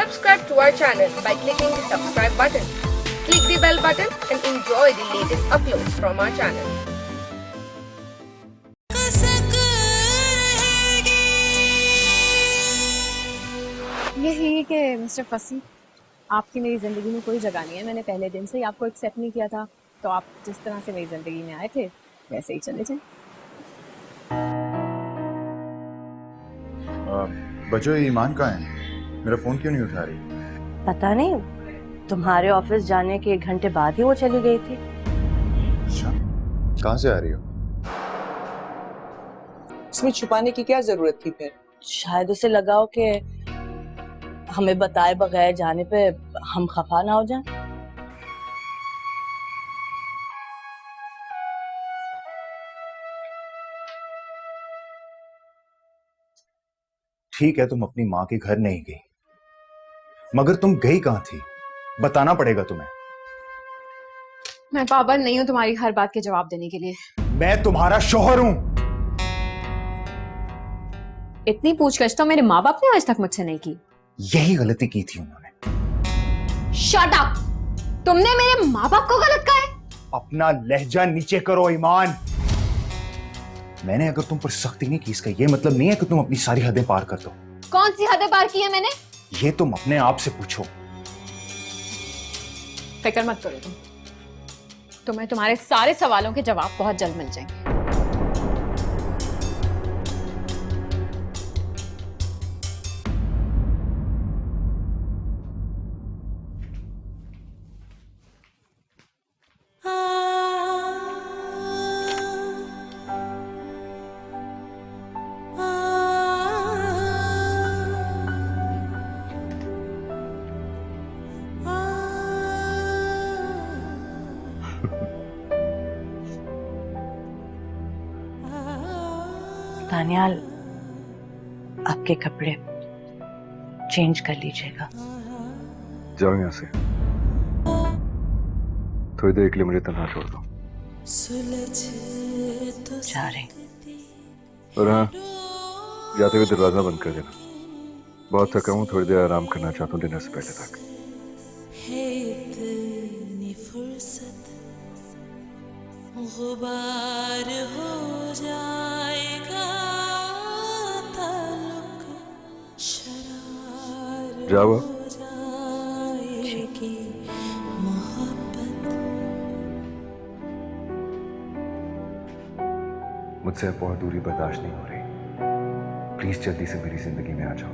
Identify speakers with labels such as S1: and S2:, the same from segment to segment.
S1: Subscribe to our channel by clicking the subscribe button. Click the bell button and enjoy the latest uploads from our channel.
S2: यही कि mister फसी, आपकी मेरी ज़िंदगी में कोई जगह नहीं है। मैंने पहले दिन से ही आपको एक्सेप्ट नहीं किया था, तो आप जिस तरह से मेरी ज़िंदगी में आए थे वैसे ही चले जाएं।
S3: बच्चों, ईमान कहाँ है? मेरा फोन क्यों नहीं उठा रही?
S4: पता नहीं, तुम्हारे ऑफिस जाने के 1 घंटे बाद ही वो चली गई थी।
S3: अच्छा, कहाँ से आ रही हो?
S5: इसमें छुपाने की क्या जरूरत थी फिर?
S4: शायद उसे लगा हो कि हमें बताए बगैर जाने पे हम खफा ना हो जाएं।
S3: ठीक है, तुम अपनी माँ के घर नहीं गई, मगर तुम गई कहाँ थी? बताना पड़ेगा तुम्हें।
S2: मैं पाबंद नहीं हूँ तुम्हारी हर बात के जवाब देने के लिए।
S3: मैं तुम्हारा शौहर हूँ।
S2: इतनी पूछताछ तो मेरे माँ बाप ने आज तक मुझसे नहीं की।
S3: यही गलती की थी उन्होंने।
S2: Shut up! तुमने मेरे माँ बाप को गलत कहा है?
S3: अपना लहजा नीचे करो ईमान। मैंने अगर तुम पर सख्ती नहीं की, इसका ये मतलब नहीं है कि तुम अपनी सारी हदें पार कर दो।
S2: कौन सी हदें पार की है मैंने?
S3: ये तुम अपने आप से पूछो।
S2: फिक्र मत करो तुम्हें तुम्हारे सारे सवालों के जवाब बहुत जल्द मिल जाएंगे।
S4: दानियाल, आपके कपड़े चेंज कर लीजिएगा।
S6: जाओ यहाँ से, थोड़ी देर के लिए मुझे तन्हा छोड़ दो।
S4: जा रहे।
S6: और हाँ, जाते हुए दरवाजा बंद कर देना। बहुत थका हूँ, थोड़ी देर आराम करना चाहता हूँ डिनर से पहले तक।
S7: गुबार हो जाएगा ताल्लुक, शरार
S6: जाओ।
S7: हो जाएगी मोहब्बत।
S6: मुझसे अब बहुत दूरी बर्दाश्त नहीं हो रही। प्लीज जल्दी से मेरी जिंदगी में आ जाओ।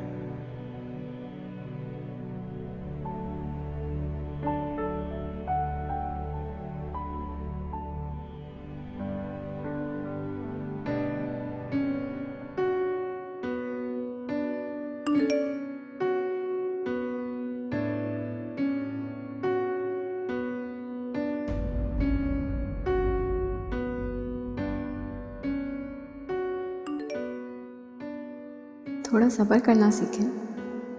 S2: थोड़ा सब्र करना सीखें।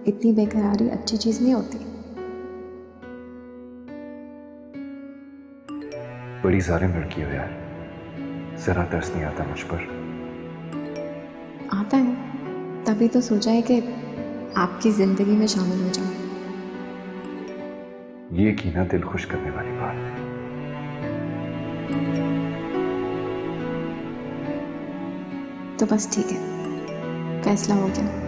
S2: इतनी बेकरारी अच्छी चीज नहीं होती।
S6: बड़ी जालिम लड़की हो यार, जरा तरस नहीं आता मुझ पर।
S2: आता है, तभी तो सोचा है कि आपकी जिंदगी में शामिल हो जाऊं।
S6: ये की ना दिल खुश करने वाली बात।
S2: तो बस ठीक है, फैसला हो गया।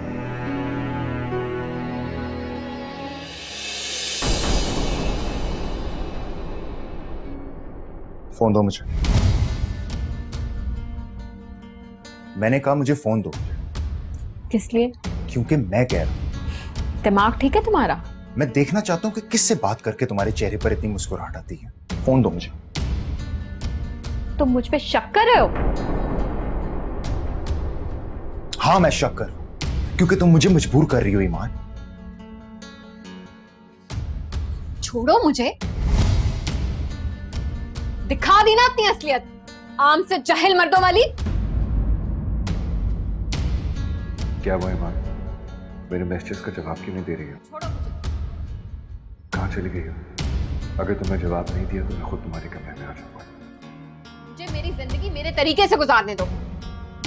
S3: फोन दो मुझे। मैंने कहा मुझे फोन दो।
S2: किस लिए?
S3: क्योंकि मैं कह रहा हूं।
S2: दिमाग ठीक है तुम्हारा?
S3: मैं देखना चाहता हूं कि किससे बात करके तुम्हारे चेहरे पर इतनी मुस्कुराहट आती है। फोन दो मुझे।
S2: तुम मुझ पे शक कर रहे हो?
S3: हाँ, मैं शक कर रहा हूं, क्योंकि तुम मुझे मजबूर कर रही हो ईमान।
S2: छोड़ो मुझे। दिखा दी ना अपनी असलियत, आम से जाहिल मर्दों वाली।
S6: क्या वो ईमान, मेरे मैसेजेस का जवाब क्यों नहीं दे रही हो?
S2: छोड़ो मुझे।
S6: कहाँ चली गई हो? अगर तुमने जवाब नहीं दिया तो मैं खुद तुम्हारे कमरे में आ जाऊंगा।
S2: मुझे मेरी जिंदगी मेरे तरीके से गुजारने दो,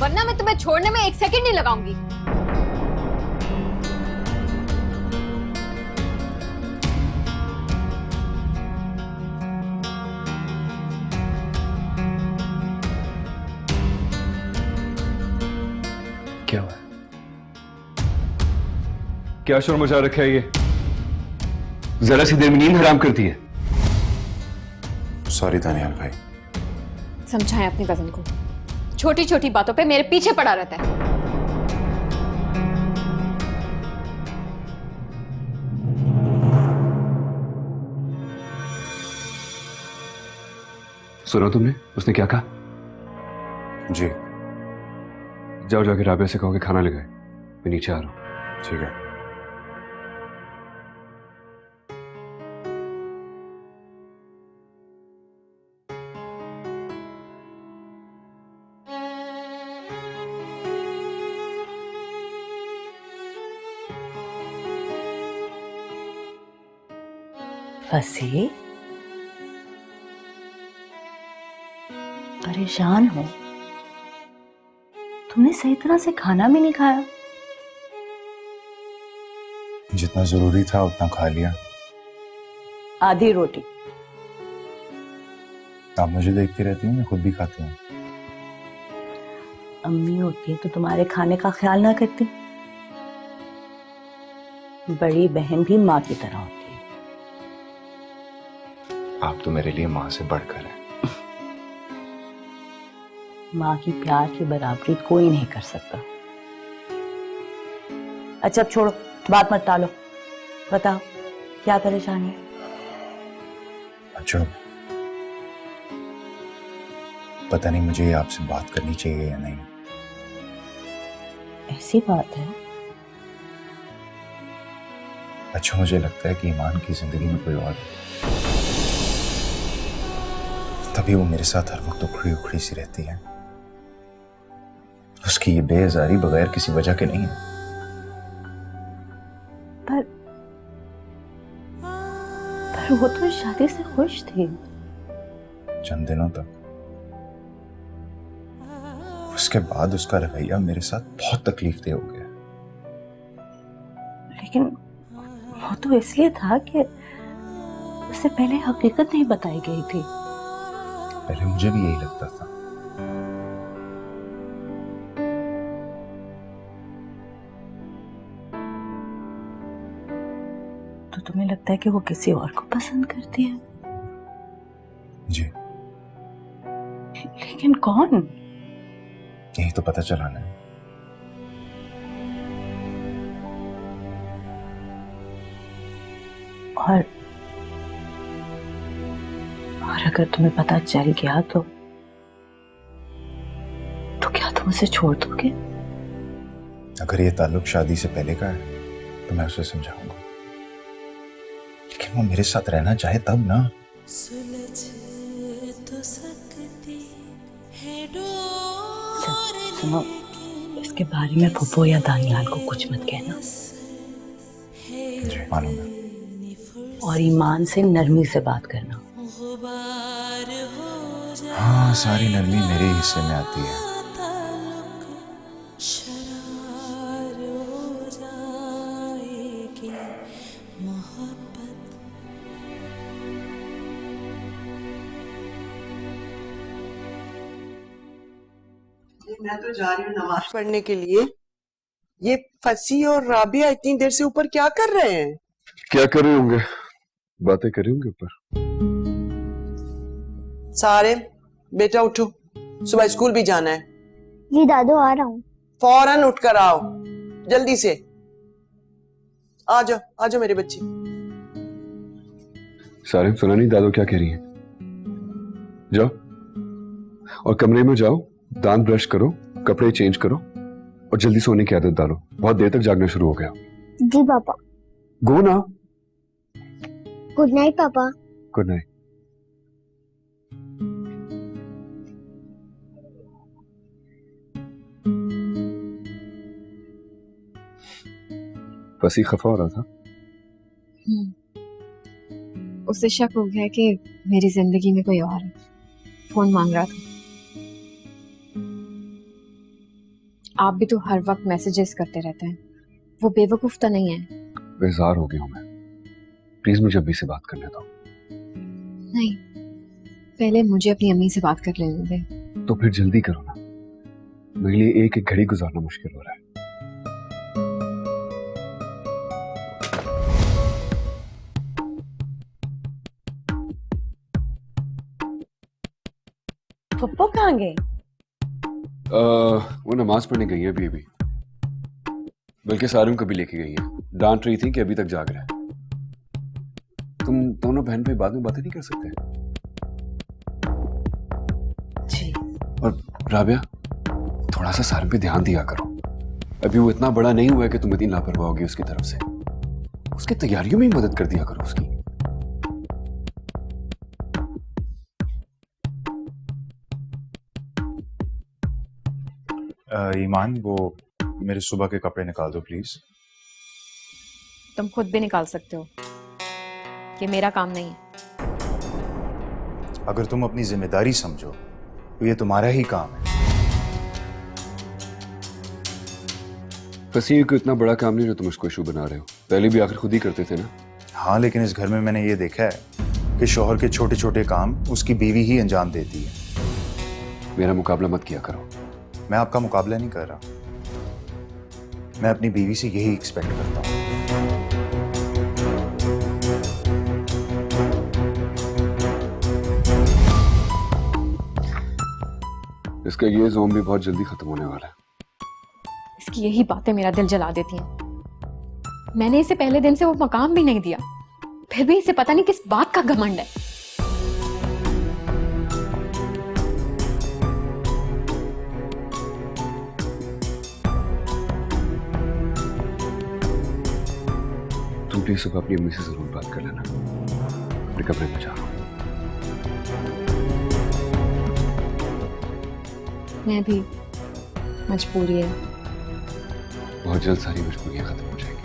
S2: वरना मैं तुम्हें छोड़ने में 1 सेकंड नहीं लगाऊंगी।
S6: क्या शोर मचा रखा है ये? जरा सी देर में नींद हराम करती है।
S3: सॉरी दानियाल भाई।
S2: समझाएं अपने कजन को, छोटी छोटी बातों पे मेरे पीछे पड़ा रहता है।
S6: सुना तुमने उसने क्या कहा?
S3: जी
S6: जाओ जाके राबिया से कहो कि खाना लगाए, मैं नीचे आ रहा हूं।
S3: ठीक है।
S4: फसी, परेशान हो? तुमने सही तरह से खाना भी नहीं खाया।
S3: जितना जरूरी था उतना खा लिया।
S4: आधी रोटी।
S3: आप मुझे देखती रहती हैं, मैं खुद भी खाती हूँ।
S4: अम्मी होती तो तुम्हारे खाने का ख्याल ना करती। बड़ी बहन भी माँ की तरह होती है।
S3: आप तो मेरे लिए माँ से बढ़कर हैं।
S4: माँ की प्यार की बराबरी कोई नहीं कर सकता। अच्छा अब छोड़ो, बात मत टालो, बताओ क्या परेशानी है?
S3: अच्छा, पता नहीं मुझे आपसे बात करनी चाहिए या नहीं।
S4: ऐसी बात है?
S3: अच्छा, मुझे लगता है कि ईमान की जिंदगी में कोई और है। तभी वो मेरे साथ हर वक्त उखड़ी उखड़ी सी रहती है। उसकी ये बेजारी बगैर किसी वजह के नहीं है।
S4: पर वो तो शादी से खुश थी।
S3: चंद दिनों तक। उसके बाद उसका रवैया मेरे साथ बहुत तकलीफदेह हो गया।
S4: लेकिन वो तो इसलिए था कि उससे पहले हकीकत नहीं बताई गई थी।
S3: पहले मुझे भी यही लगता था।
S4: तो तुम्हें लगता है कि वो किसी और को पसंद करती है?
S3: जी।
S4: लेकिन कौन?
S3: यही तो पता चलाना है।
S4: और अगर तुम्हें पता चल गया तो क्या तुम उसे छोड़ दोगे?
S3: अगर ये ताल्लुक शादी से पहले का है तो मैं उसे समझाऊंगा, लेकिन वो मेरे साथ रहना चाहे तब ना।
S7: सुलझ तो सकती है
S4: सुनो, इसके बारे में फूफो या दानियाल को कुछ मत कहना।
S3: जी मालूम है।
S4: और ईमान से नरमी से बात करना।
S7: गुबार हो जाए
S3: हाँ, सारी नरमी मेरे हिस्से में आती है।
S7: शरार हो जाएगी मोहब्बत।
S5: मैं तो जा रही हूँ नमाज पढ़ने के लिए। ये फसी और राबिया इतनी देर से ऊपर क्या कर रहे हैं?
S6: क्या कर रहे होंगे? बातें कर रहे होंगे ऊपर।
S5: सारे बेटा उठो, सुबह स्कूल भी जाना है।
S8: जी दादू आ रहा हूँ।
S5: फौरन उठ कर आओ, जल्दी से आ जाओ मेरे बच्चे।
S6: सारे सुना नहीं दादू क्या कह रही हैं? जाओ और कमरे में जाओ, दांत ब्रश करो, कपड़े चेंज करो और जल्दी सोने की आदत डालो। बहुत देर तक जागना शुरू हो गया।
S8: जी पापा।
S6: गो ना।
S8: गुड नाइट पापा।
S6: Good night. फसी खफा हो रहा था।
S2: उसे शक हो गया कि मेरी जिंदगी में कोई और है। फोन मांग रहा था। आप भी तो हर वक्त मैसेजेस करते रहते हैं। वो बेवकूफ तो नहीं है।
S6: बेजार हो गया हूं मैं। प्लीज मुझे अभी से बात करने दो।
S2: नहीं, पहले मुझे अपनी अम्मी से बात कर लेने दे।
S6: तो फिर जल्दी करो ना, मेरे लिए एक एक घड़ी गुजारना मुश्किल हो रहा है।
S4: पप्पो कहाँ गए?
S6: वो नमाज पढ़ने गई है अभी। बल्कि सारिम को भी लेके गई है। डांट रही थी कि अभी तक जाग रहा है। तुम दोनों बहन भाई बाद में बातें नहीं कर सकते?
S4: जी।
S6: और राबिया, थोड़ा सा सारिम पे ध्यान दिया करो। अभी वो इतना बड़ा नहीं हुआ है कि तुम इतनी लापरवाह होगी उसकी तरफ से। उसकी तैयारियों में ही मदद कर दिया करो उसकी।
S3: ईमान, वो मेरे सुबह के कपड़े निकाल दो प्लीज।
S2: तुम खुद भी निकाल सकते हो, ये मेरा काम नहीं है।
S3: अगर तुम अपनी जिम्मेदारी समझो तो ये तुम्हारा ही काम है।
S6: फसीह को इतना बड़ा काम नहीं जो तुम उसको इशू बना रहे हो। पहले भी आखिर खुद ही करते थे ना।
S3: हाँ, लेकिन इस घर में मैंने ये देखा है कि शौहर के छोटे छोटे काम उसकी बीवी ही अंजाम देती है।
S6: मेरा मुकाबला मत किया करो।
S3: मैं आपका मुकाबला नहीं कर रहा, मैं अपनी बीवी से यही एक्सपेक्ट करता हूँ।
S6: इसका ये जोम भी बहुत जल्दी खत्म होने वाला है।
S2: इसकी यही बातें मेरा दिल जला देती हैं। मैंने इसे पहले दिन से वो मकाम भी नहीं दिया, फिर भी इसे पता नहीं किस बात का घमंड है।
S6: तुम प्लीज सुबह अपनी अम्मी से जरूर बात कर लेना। अपने कमरे में जाओ।
S2: मैं भी, मजबूरी है।
S6: बहुत जल्द सारी मजबूरियां खत्म हो जाएंगी।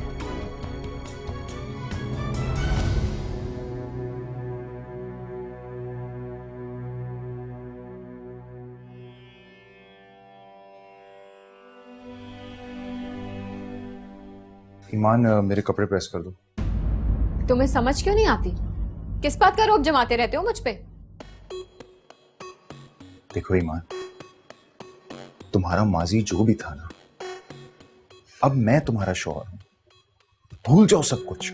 S3: ईमान, मेरे कपड़े प्रेस कर दो।
S2: तुम्हें समझ क्यों नहीं आती? किस बात का रोब जमाते रहते हो मुझ पे?
S3: देखो ईमान, तुम्हारा माजी जो भी था ना, अब मैं तुम्हारा शौहर हूं। भूल जाओ सब कुछ।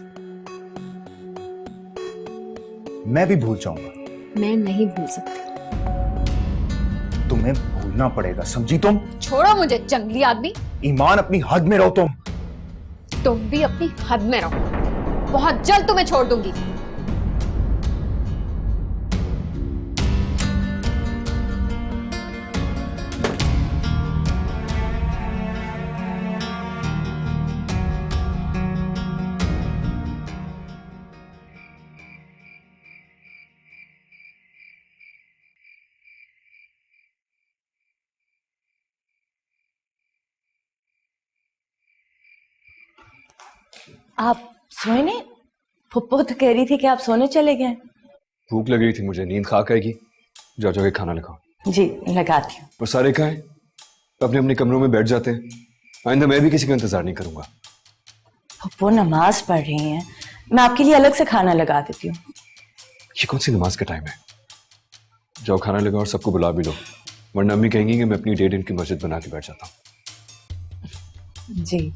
S3: मैं भी भूल जाऊंगा।
S2: मैं नहीं भूल सकती।
S3: तुम्हें भूलना पड़ेगा, समझी तुम?
S2: छोड़ो मुझे जंगली आदमी।
S3: ईमान, अपनी हद में रहो तुम।
S2: तुम भी अपनी हद में रहो, बहुत जल्द तुम्हें छोड़ दूंगी।
S4: आप सोए नहीं? पप्पो तो कह रही थी कि आप सोने चले गए।
S6: भूख लग रही थी मुझे, नींद खाक आएगी। जाओ जाके खाना लगाओ।
S4: जी, लगाती हूँ।
S6: और सारे कहाँ हैं? अपने अपने कमरों में बैठ जाते हैं। आइंदा मैं भी किसी का इंतजार नहीं करूंगा।
S4: पप्पो नमाज पढ़ रही हैं, मैं आपके लिए अलग से खाना लगा देती हूँ।
S6: ये कौन सी नमाज का टाइम है? जाओ खाना लगाओ और सबको बुला भी लो, वरना अम्मी कहेंगी कि मैं अपनी 1.5 दिन की मस्जिद बना के बैठ जाता हूँ।
S4: जी।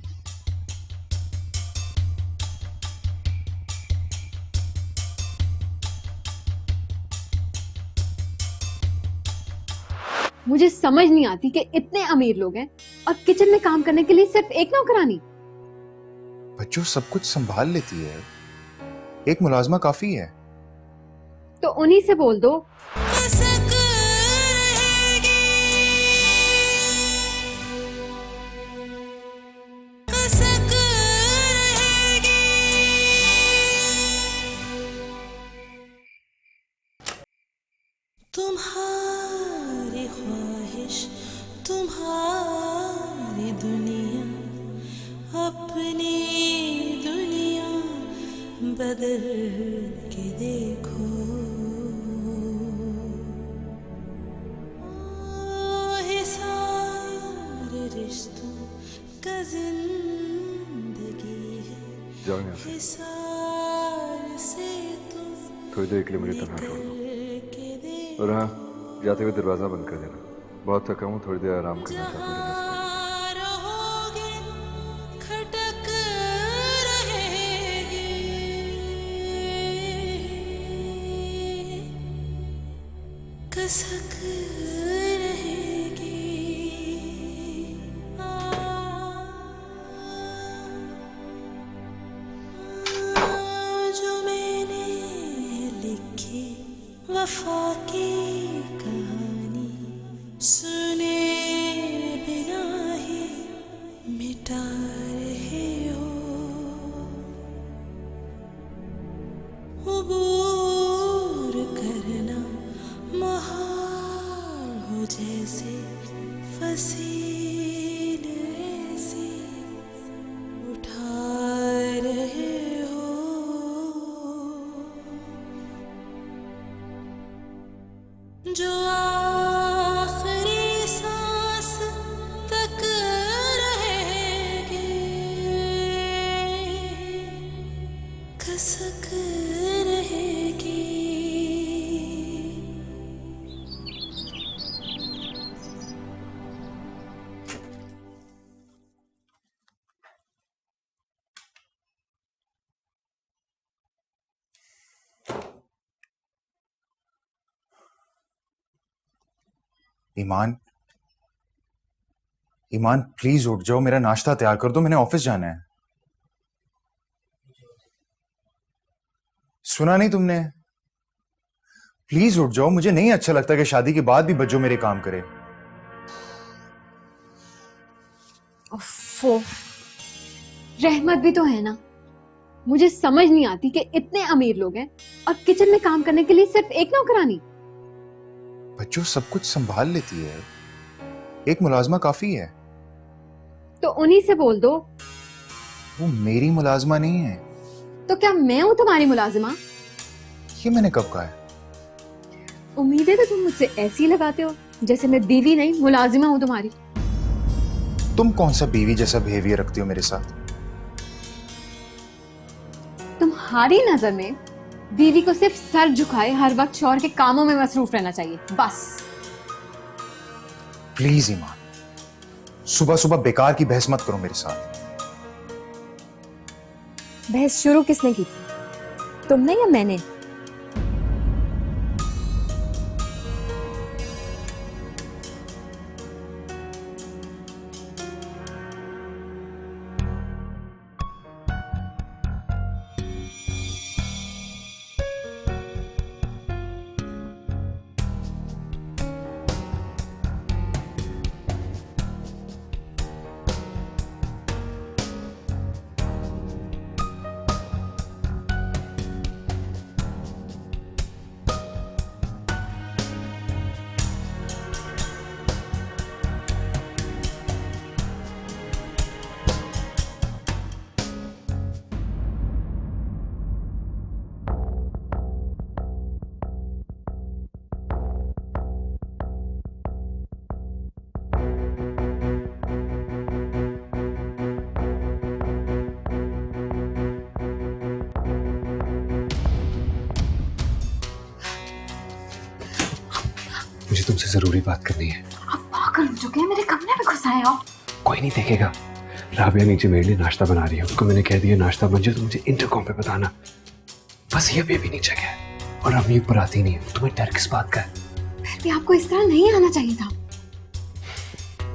S2: मुझे समझ नहीं आती कि इतने अमीर लोग हैं और किचन में काम करने के लिए सिर्फ एक नौकरानी।
S3: बच्चों, सब कुछ संभाल लेती है, एक मुलाजमा काफी है।
S2: तो उन्हीं से बोल दो।
S7: कसक रहेगी, कसक रहेगी। तुम्हारी ख्वाहिश, तुम्हारी दुनिया, अपनी दुनिया बदल के देखो। सारे रिश्तों का जिंदगी है।
S6: जाओ यहाँ से।
S7: हिसार से तुम
S6: थोड़ी देर के लिए मुझे तन्हा छोड़ दो।
S7: के दे
S6: और हाँ, जाते हुए दरवाजा बंद कर देना। बहुत थका हूँ, थोड़ी देर आराम करना चाहता हूँ।
S7: रहोगे, खटक रहेगी। खसक रहेगी। जो मैंने लिखी वफा की कहानी सुने बिना ही मिटा रहे हो। उबूर करना महाल हो जैसे फसील ऐसी उठा रहे हो। जो आखिरी सांस तक रहेगी खसक रहेगी।
S3: ईमान, ईमान प्लीज उठ जाओ, मेरा नाश्ता तैयार कर दो, मैंने ऑफिस जाना है। सुना नहीं तुमने? प्लीज उठ जाओ, मुझे नहीं अच्छा लगता कि शादी के बाद भी बच्चों मेरे काम करे।
S2: ओफो, रहमत भी तो है ना। मुझे समझ नहीं आती कि इतने अमीर लोग हैं और किचन में काम करने के लिए सिर्फ एक नौकरानी।
S3: बच्चों सब कुछ संभाल लेती है, एक मुलाजमा काफी है।
S2: तो उन्हीं से बोल दो।
S3: वो मेरी मुलाजमा नहीं है।
S2: तो क्या मैं हूँ तुम्हारी मुलाजिमा?
S3: ये मैंने कब कहा है?
S2: उम्मीदें तो तुम मुझसे ऐसी लगाते हो जैसे मैं बीवी नहीं मुलाजिमा हूँ तुम्हारी।
S3: तुम कौन सा बीवी जैसा बिहेवियर रखती हो मेरे साथ?
S2: तुम्हारी नजर में बीवी को सिर्फ सर झुकाए हर वक्त शौहर के कामों में मसरूफ रहना चाहिए, बस।
S3: प्लीज ईमान, सुबह सुबह बेकार की बहस मत करो मेरे साथ।
S2: बहस शुरू किसने की थी, तुमने या मैंने?
S6: मुझे तुमसे जरूरी बात करनी है।
S2: आप पागल हो चुके हैं, मेरे कमरे में घुस आए हो।
S6: कोई नहीं देखेगा। राबिया नीचे मेरे लिए नाश्ता बना रही है, उसको मैंने कह दिया नाश्ता बन जाए तो मुझे इंटरकॉम पे बताना। बस ये बेबी नीचे गया है और अम्मी ऊपर आती नहीं है। तुम्हें डर किस बात का है?
S2: फिर भी आपको इस तरह नहीं आना चाहिए था।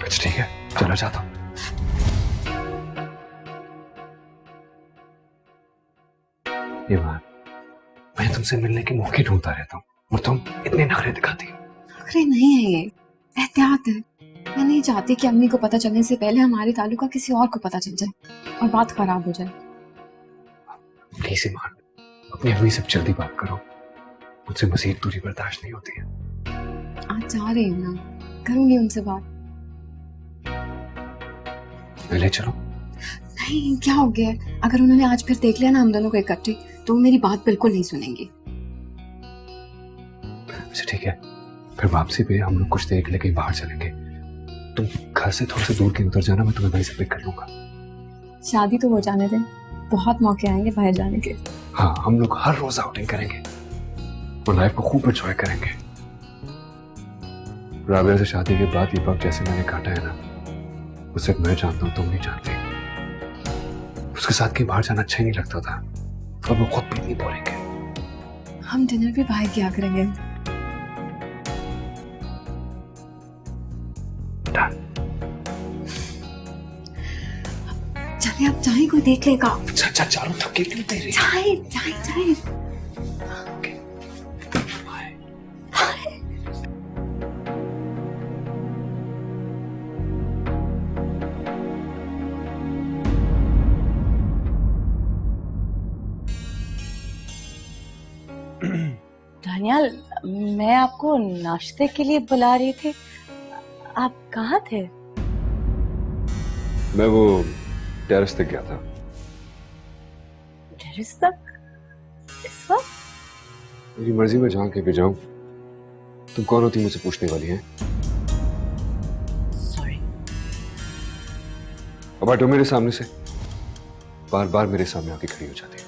S6: अच्छा ठीक है, चला जाता हूँ। ईमान, मैं तुमसे मिलने के मौके ढूंढता रहता हूँ और तुम इतने नखरे दिखाती हो।
S2: नखरे नहीं है ये, एहतियात है। मैं नहीं चाहती कि अम्मी को पता चलने से पहले हमारे ताल्लुक का किसी और को पता चल जाए और बात खराब हो जाए।
S6: प्लीज ईमान, अपनी अम्मी से जल्दी बात करो, मुझसे मजीद दूरी बर्दाश्त नहीं होती है।
S2: आज जा रही हूँ ना, करूंगी उनसे बात।
S6: मैं ले चलूं?
S2: नहीं, क्या हो गया? अगर उन्होंने आज फिर देख लिया ना हम दोनों को इकट्ठे, तो वो मेरी बात बिल्कुल नहीं सुनेंगी।
S6: अच्छा ठीक है, फिर वापसी पे हम लोग कुछ देर के लिए कहीं बाहर चलेंगे। तुम घर से थोड़ा सा दूर कहीं उतर जाना, मैं तुम्हें वहीं से पिक कर लूंगा।
S2: शादी तो हो जाने दें, बहुत मौके आएंगे बाहर जाने के।
S6: हाँ, हम लोग हर रोज आउटिंग करेंगे और लाइफ को खूब एंजॉय करेंगे। राबिया से शादी के बाद ये वक्त जैसे मैंने काटा है ना, वो सिर्फ मैं जानता हूँ, तुम नहीं जानते। उसके साथ कहीं बाहर जाना अच्छा ही नहीं लगता था और वो खुद भी नहीं बोलेंगे।
S2: हम डिनर भी बाहर किया करेंगे। चले अब जाए, कोई देख लेगा।
S3: अच्छा चारों थके क्यों तेरे?
S2: जाए जाए जाए।
S4: दानियाल, मैं आपको नाश्ते के लिए बुला रही थी, आप कहाँ थे?
S6: मैं वो टेरेस तक गया था।
S4: टेरेस तक? इस वक्त?
S6: मेरी मर्जी में जहाँ कहीं पे जाऊं। तुम कौन होती मुझसे पूछने वाली हैं?
S4: सॉरी।
S6: अब हटो मेरे सामने से। बार बार मेरे सामने आके खड़ी हो जाती है।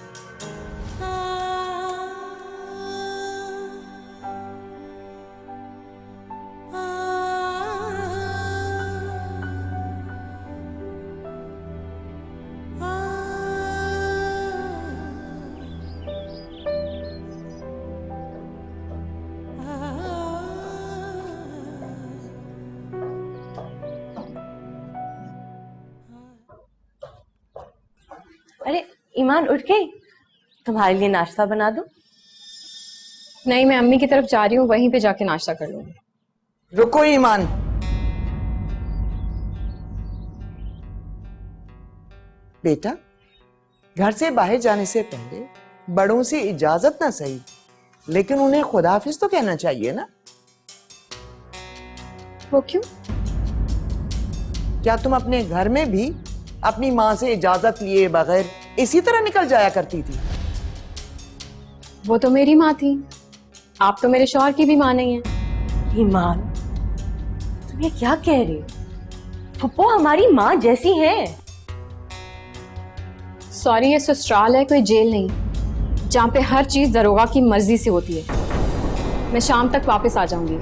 S4: अरे ईमान, उठ गई? तुम्हारे लिए नाश्ता बना दूं?
S2: नहीं, मैं अम्मी की तरफ जा रही हूँ, वहीं पे जाके नाश्ता कर लूंगी।
S5: रुको ईमान, बेटा घर से बाहर जाने से पहले बड़ों से इजाजत ना सही, लेकिन उन्हें खुदाफिज तो कहना चाहिए ना।
S2: वो क्यों?
S5: क्या तुम अपने घर में भी अपनी माँ से इजाजत लिए बगैर इसी तरह निकल जाया करती थी?
S2: वो तो मेरी माँ थी, आप तो मेरे शौहर की भी माँ नहीं है।
S4: ईमान, तुम ये क्या कह रही हो? फुप्पो हमारी माँ जैसी है।
S2: सॉरी, ये ससुराल है, कोई जेल नहीं, जहाँ पे हर चीज दरोगा की मर्जी से होती है। मैं शाम तक वापस आ जाऊंगी।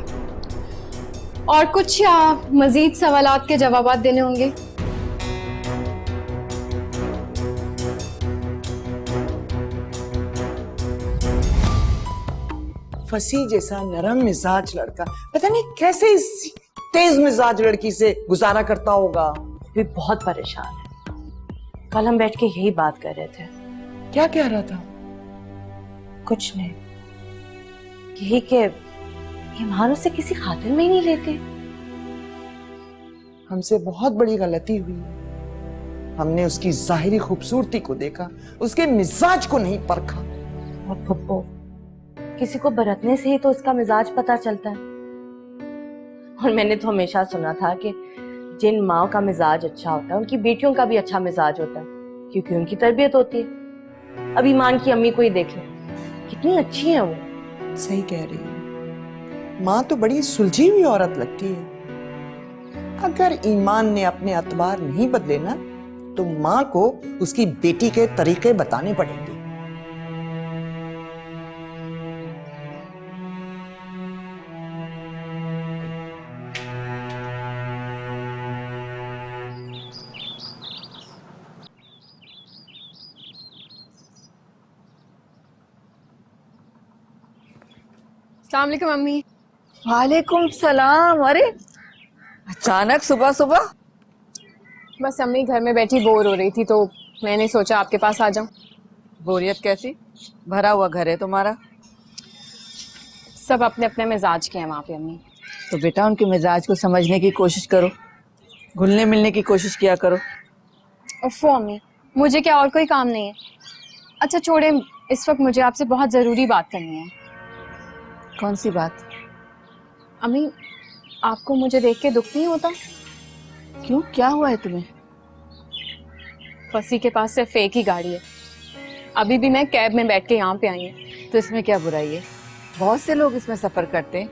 S2: और कुछ या मजीद सवालात के जवाब देने होंगे?
S5: फसी जैसा नरम मिजाज लड़का पता नहीं कैसे इस तेज मिजाज लड़की से गुजारा करता होगा।
S4: भी बहुत परेशान है। कल हम बैठ के यही बात कर रहे थे।
S5: क्या कह रहा था?
S4: कुछ नहीं, यही कि ईमान उसे किसी खातिर में ही नहीं लेते।
S5: हमसे बहुत बड़ी गलती हुई। हमने उसकी जाहिरी खूबसूरती को देखा, उसके मिजाज को नहीं परखा।
S4: और फुप्पो, किसी को बरतने से ही तो उसका मिजाज पता चलता है। और मैंने तो हमेशा सुना था कि जिन माओ का मिजाज अच्छा होता है उनकी बेटियों का भी अच्छा मिजाज होता है, क्योंकि उनकी तरबियत होती है। अब ईमान की अम्मी को ही देख लो, कितनी अच्छी है वो।
S5: सही कह रही है, माँ तो बड़ी सुलझी हुई औरत लगती है। अगर ईमान ने अपने अतबार नहीं बदले ना, तो माँ को उसकी बेटी के तरीके बताने पड़ेंगे।
S2: अस्सलाम वालेकुम अम्मी।
S9: वालेकुम सलाम। अरे अचानक सुबह सुबह?
S2: बस अम्मी घर में बैठी बोर हो रही थी तो मैंने सोचा आपके पास आ जाऊं।
S9: बोरियत कैसी? भरा हुआ घर है तुम्हारा।
S2: सब अपने अपने मिजाज के हैं वहाँ पे अम्मी।
S9: तो बेटा उनके मिजाज को समझने की कोशिश करो, घुलने मिलने की कोशिश किया करो।
S2: उफ़ो अम्मी, मुझे क्या और कोई काम नहीं है। अच्छा छोड़े, इस वक्त मुझे आपसे बहुत ज़रूरी बात करनी है।
S9: कौन सी बात?
S2: अम्मी, आपको मुझे देख के दुख नहीं होता?
S9: क्यों, क्या हुआ है तुम्हें?
S2: फसी के पास सिर्फ एक ही गाड़ी है। अभी भी मैं कैब में बैठ के यहाँ पे आई हूँ।
S9: तो इसमें क्या बुराई है? बहुत से लोग इसमें सफर करते हैं।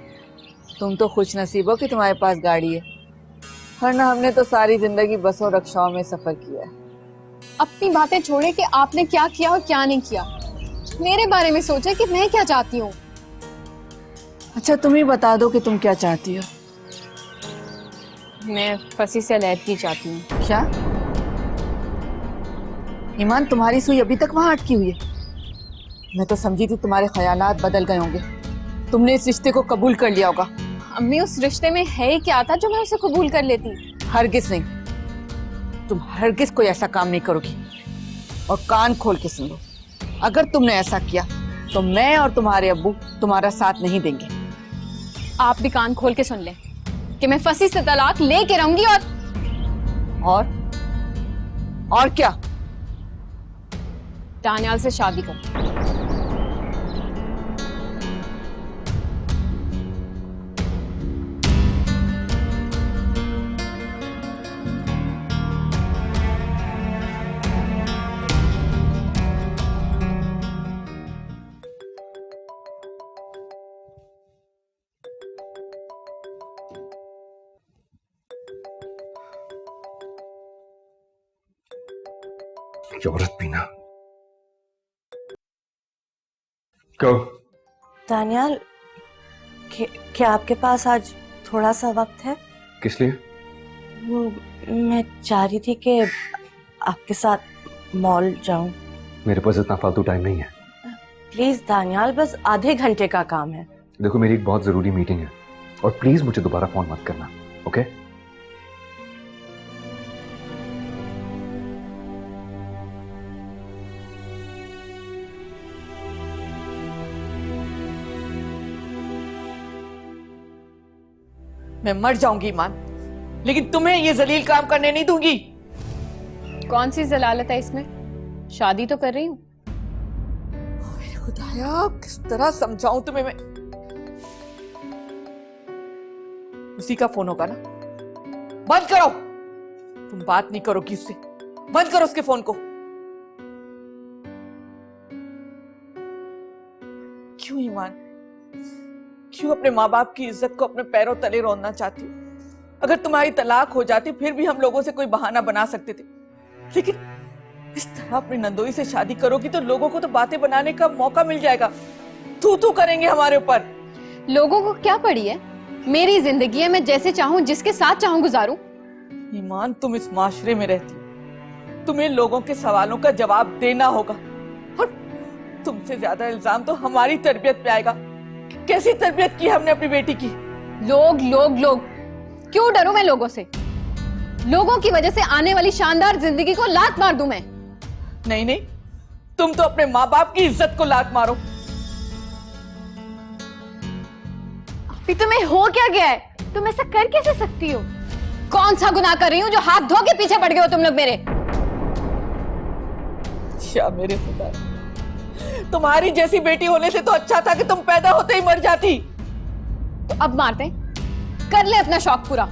S9: तुम तो खुश नसीब हो कि तुम्हारे पास गाड़ी है, वरना हमने तो सारी जिंदगी बसों रिक्शाओं में सफर किया है।
S2: अपनी बातें छोड़े कि आपने क्या किया और क्या नहीं किया। मेरे बारे में सोचे कि मैं क्या चाहती हूँ।
S9: अच्छा तुम ही बता दो कि तुम क्या चाहती हो।
S2: मैं फसी से अलहदगी चाहती हूँ।
S9: क्या ईमान, तुम्हारी सुई अभी तक वहां अटकी हुई है? मैं तो समझी थी तुम्हारे ख्यालात बदल गए होंगे, तुमने इस रिश्ते को कबूल कर लिया होगा।
S2: अम्मी उस रिश्ते में है ही क्या था जो मैं उसे कबूल कर लेती।
S9: हरगिज नहीं, तुम हरगिज कोई ऐसा काम नहीं करोगी। और कान खोल के सुन लो, अगर तुमने ऐसा किया तो मैं और तुम्हारे अब्बू तुम्हारा साथ नहीं देंगे।
S2: आप भी कान खोल के सुन लें कि मैं फंसी से तलाक लेके रहूंगी।
S9: और क्या?
S2: दानियाल से शादी कर।
S6: ये औरत भी ना। कहो।
S4: दानियाल, क्या आपके पास आज थोड़ा सा वक्त है?
S6: किस लिए?
S4: वो मैं चाह रही थी कि आपके साथ मॉल जाऊं।
S6: मेरे पास इतना फालतू टाइम नहीं है।
S4: प्लीज दानियाल, बस आधे घंटे का काम है।
S6: देखो, मेरी एक बहुत जरूरी मीटिंग है और प्लीज मुझे दोबारा फोन मत करना, ओके?
S9: मैं मर जाऊंगी ईमान, लेकिन तुम्हें ये जलील काम करने नहीं दूंगी।
S2: कौन सी जलालत है इसमें? शादी तो कर रही हूँ।
S9: खुदाया, किस तरह समझाऊं तुम्हें मैं? उसी का फोन होगा ना? बंद करो। तुम बात नहीं करोगी उससे। बंद करो उसके फोन को। क्यों ईमान, क्यों अपने माँ बाप की इज्जत को अपने पैरों तले रोनना चाहती हो? अगर तुम्हारी तलाक हो जाती फिर भी हम लोगों से कोई बहाना बना सकते थे, लेकिन इस तरह अपनी नंदोई से शादी करोगी तो लोगों को तो बातें बनाने का मौका मिल जाएगा। तू करेंगे हमारे ऊपर।
S2: लोगों को क्या पड़ी है? मेरी जिंदगी है, मैं जैसे चाहूं जिसके साथ चाहूं गुजारूं।
S9: ईमान, तुम इस माशरे में रहती हो, तुम्हें लोगों के सवालों का जवाब देना होगा और तुमसे ज्यादा इल्जाम तो हमारी तरबियत पे आएगा। कैसी तरबियत की हमने अपनी बेटी की?
S2: लोग क्यों डरूं मैं लोगों से? लोगों की वजह से आने वाली शानदार जिंदगी को लात मार दूं मैं?
S9: नहीं, तुम तो अपने माँ बाप की इज्जत को लात मारो।
S2: अभी तुम्हें हो क्या गया है? तुम ऐसा कर कैसे सकती हो? कौन सा गुनाह कर रही हूं जो हाथ धो के पीछे पड़ गए हो तुम लोग मेरे?
S9: क्या मेरे खुदा, तुम्हारी जैसी बेटी होने से तो अच्छा था कि तुम पैदा होते ही मर जाती।
S2: तो अब मारते हैं, कर ले अपना शौक पूरा।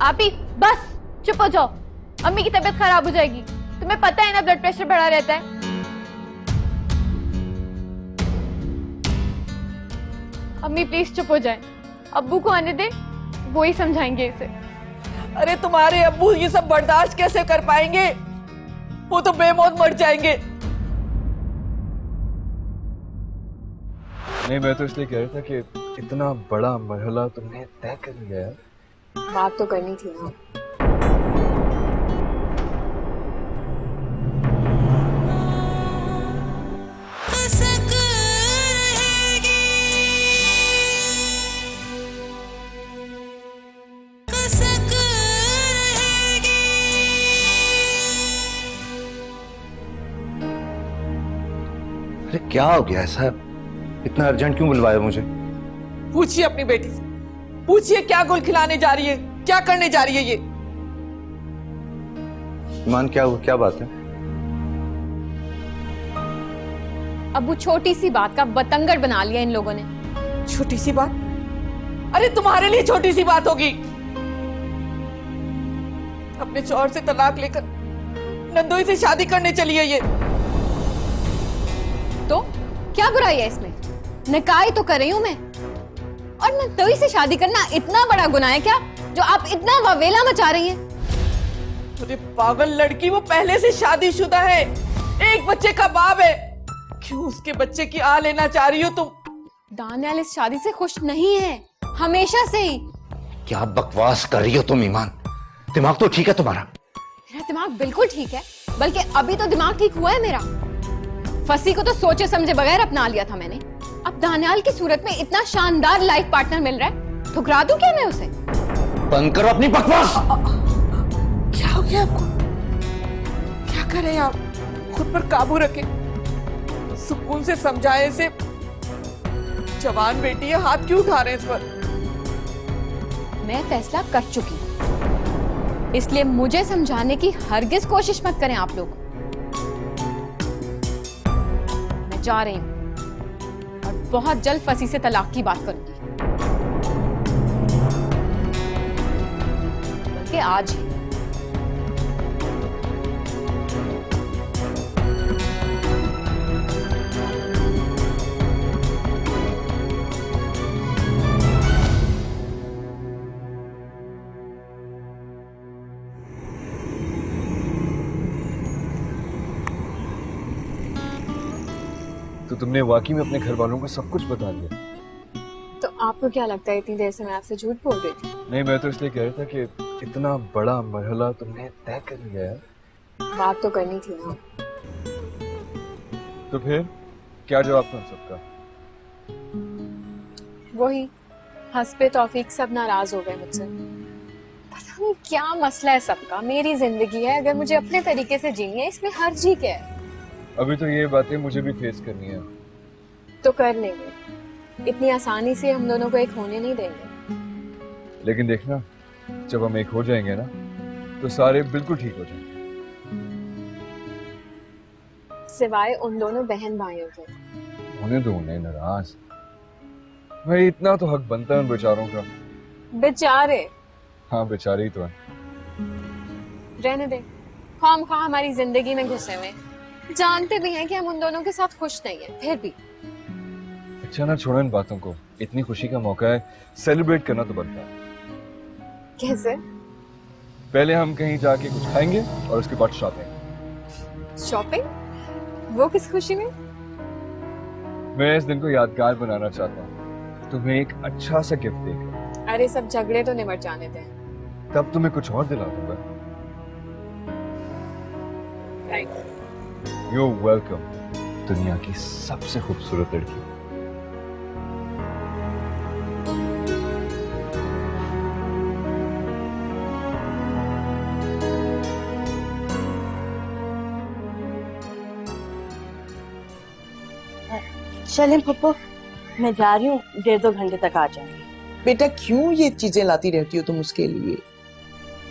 S10: आप ही बस चुप हो जाओ, अम्मी की तबीयत खराब हो जाएगी। तुम्हें पता है ना ब्लड प्रेशर बढ़ा रहता है। अम्मी प्लीज चुप हो जाए, अब्बू को आने दे, वो ही समझाएंगे इसे।
S9: अरे तुम्हारे अब्बू ये सब बर्दाश्त कैसे कर पाएंगे? वो तो बेमौत मर जाएंगे।
S11: नहीं, मैं तो इसलिए कह रहा था कि इतना बड़ा मरहला तुमने तय कर लिया है।
S2: बात तो करनी थी ना।
S3: अरे क्या हो गया ऐसा? इतना अर्जेंट क्यों बुलवाया मुझे?
S9: पूछिए अपनी बेटी से, पूछिए क्या गुल खिलाने जा रही है, क्या करने जा रही है ये?
S3: ईमान, क्या हुआ? क्या बात है?
S2: अब्बू, छोटी सी बात का बतंगड़ बना लिया इन लोगों ने।
S9: छोटी सी बात? अरे तुम्हारे लिए छोटी सी बात होगी। अपने शौहर से तलाक लेकर नंदोई से शादी करने चली है ये।
S2: तो क्या बुराई है इसमें? निकाह तो कर रही हूं मैं। और नंदोई से शादी करना इतना बड़ा गुनाह है क्या, जो आप इतना वावेला मचा रही हैं?
S9: अरे पागल लड़की, वो पहले से शादीशुदा है, एक बच्चे का बाप है। क्यों उसके बच्चे की आ लेना चाह रही हो तुम?
S2: दानियाल इस शादी से खुश नहीं है, हमेशा से ही।
S3: क्या बकवास कर रही हो तुम ईमान? दिमाग तो ठीक है तुम्हारा?
S2: मेरा दिमाग बिल्कुल ठीक है, बल्कि अभी तो दिमाग ठीक हुआ है मेरा। फंसी को तो सोचे समझे बगैर अपना लिया था मैंने, अब दानियाल की सूरत में इतना शानदार लाइफ पार्टनर मिल रहा है, ठुकरा दूं क्या मैं उसे?
S11: बंद करो अपनी बकवास।
S9: क्या हो गया आपको? क्या करें आप? खुद पर काबू रखें, सुकून से समझाएं इसे। जवान बेटी है, हाथ क्यों उठा रहे हैं इस पर?
S2: मैं फैसला कर चुकी हूं, इसलिए मुझे समझाने की हरगिज कोशिश मत करें आप लोग। मैं जा रही हूं और बहुत जल्द फसी से तलाक की बात करूंगी, बल्कि आज ही।
S11: तो तुमने वाकई में अपने घर वालों को सब कुछ बता दिया?
S2: तो आपको क्या लगता है इतनी देर से मैं आपसे झूठ बोल रही थी?
S11: नहीं, मैं तो इसलिए कह रहा था कि इतना बड़ा मरहला तुमने तय कर लिया है।
S2: बात तो करनी थी ना।
S11: तो फिर क्या जवाब था सबका?
S2: वही हंसपे तौफीक सब नाराज हो गए मुझसे। पता नहीं क्या मसला है सबका। मेरी जिंदगी है, अगर मुझे अपने तरीके से जीनी है, इसमें हर्ज ही क्या है?
S11: अभी तो ये बातें मुझे भी फेस करनी है।
S2: तो कर लेंगे, इतनी आसानी से हम दोनों को एक होने नहीं देंगे।
S11: लेकिन देखना, जब हम एक हो जाएंगे ना, तो सारे बिल्कुल ठीक हो जाएंगे।
S2: सिवाय उन दोनों बहन भाइयों के।
S11: होने दो उन्हें नाराज। भाई इतना तो हक बनता है उन बेचारों का।
S2: बेचारे?
S11: हाँ, बेचारे ही तो है।
S2: रहने दे, खामखा हमारी जिंदगी में घुसे हुए। जानते भी हैं कि हम उन दोनों के साथ खुश नहीं है, फिर भी।
S11: अच्छा ना, छोड़ो इन बातों को। इतनी खुशी का मौका है, सेलिब्रेट करना तो बनता है।
S2: कैसे?
S11: पहले हम कहीं जाके कुछ खाएंगे और उसके बाद शॉपिंग।
S2: शॉपिंग? वो किस खुशी में?
S11: मैं इस दिन को यादगार बनाना चाहता हूँ, तुम्हें एक अच्छा सा गिफ्ट देकर।
S2: अरे सब झगड़े तो निमट जाने दें।
S11: तब तुम्हें कुछ और दिला दूंगा। You're welcome, दुनिया की सबसे खूबसूरत लड़की।
S4: चलें पप्पू, मैं जा रही हूँ, 1.5-2 घंटे तक आ जाऊंगी।
S5: बेटा क्यों ये चीजें लाती रहती हो तुम उसके लिए?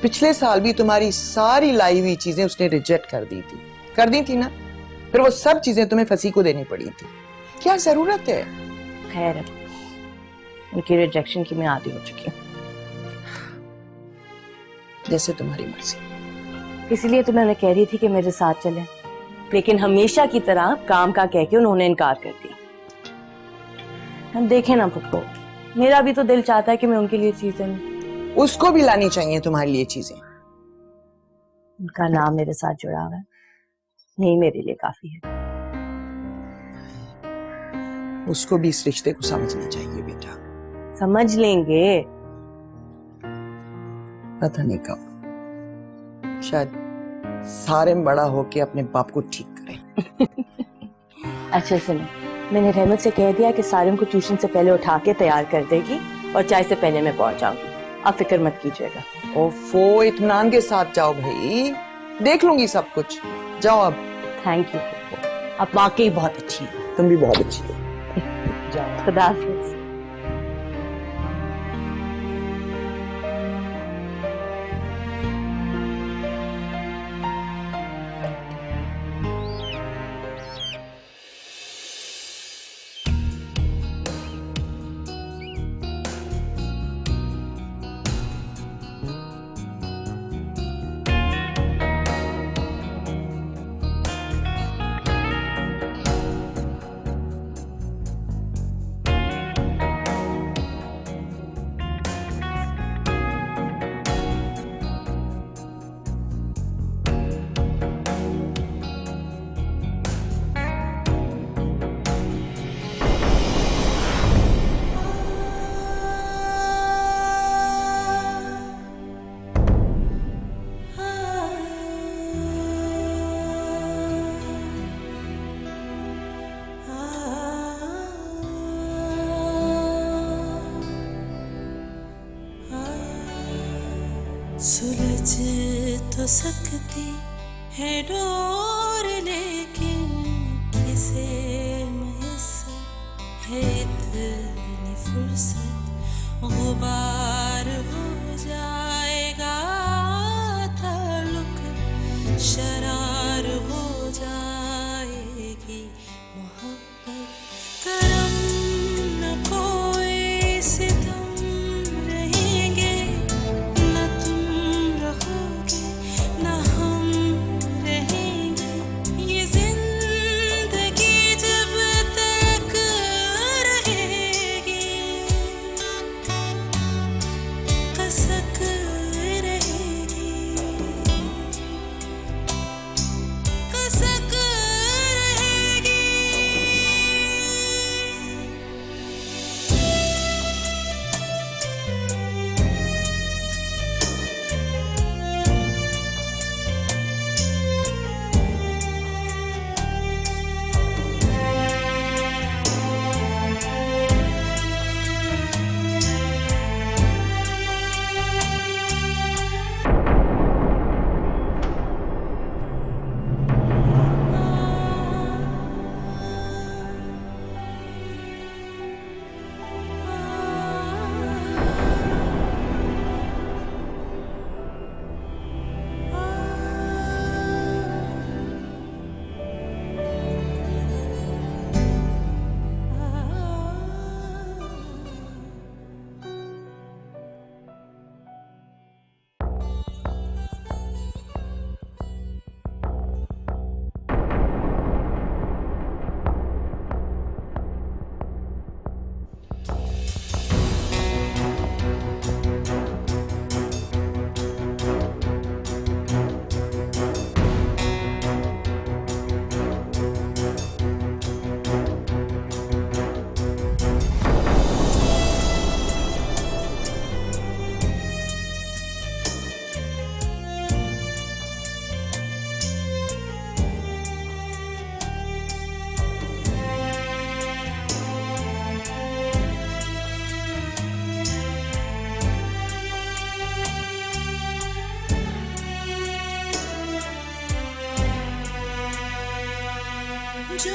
S5: पिछले साल भी तुम्हारी सारी लाई हुई चीजें उसने रिजेक्ट कर दी थी ना? फिर वो सब चीजें तुम्हें फंसी को देनी पड़ी थी। क्या जरूरत है?
S4: खैर है, उनकी रिजेक्शन की मैं आदी हो चुकी हूँ।
S5: जैसे तुम्हारी मर्जी।
S4: इसीलिए तो मैं कह रही थी कि मेरे साथ चलें, लेकिन हमेशा की तरह काम का कह के उन्होंने इनकार कर दिया। हम देखें ना पप्पू, मेरा भी तो दिल चाहता है कि मैं उनके लिए चीजें लूं।
S5: उसको भी लानी चाहिए तुम्हारे लिए चीजें।
S4: उनका नाम मेरे साथ जुड़ा हुआ है, नहीं मेरे लिए काफी है।
S5: उसको भी इस रिश्ते को समझना चाहिए बेटा।
S4: समझ लेंगे।
S5: पता नहीं कब, शायद सारे बड़ा होके अपने बाप को ठीक करें।
S4: अच्छा सुनो, मैंने रहमत से कह दिया कि सारिम को ट्यूशन से पहले उठा के तैयार कर देगी और चाय से पहले मैं पहुंच जाऊंगी। आप फिक्र मत कीजिएगा।
S5: ओफो, इत्मीनान के साथ जाओ भाई, देख लूंगी सब कुछ। जाओ अब।
S4: थैंक यू पप्पू, आप वाकई बहुत अच्छी हैं।
S5: तुम भी बहुत अच्छी हो। जाओ।
S4: खुदा हाफिज।
S7: तो सकती है डोर, लेकिन किसे मैसर है इतनी फुर्सत, गुबार हो जाएगा ताल्लुक, शरार हो जाएगी मोहब्बत। करम न कोई सितम रहेंगे, न तुम रहोगे न हम रहेंगे, ये जिंदगी जब तक रहेगी कसक रहेगी, कसक रहेगी। जो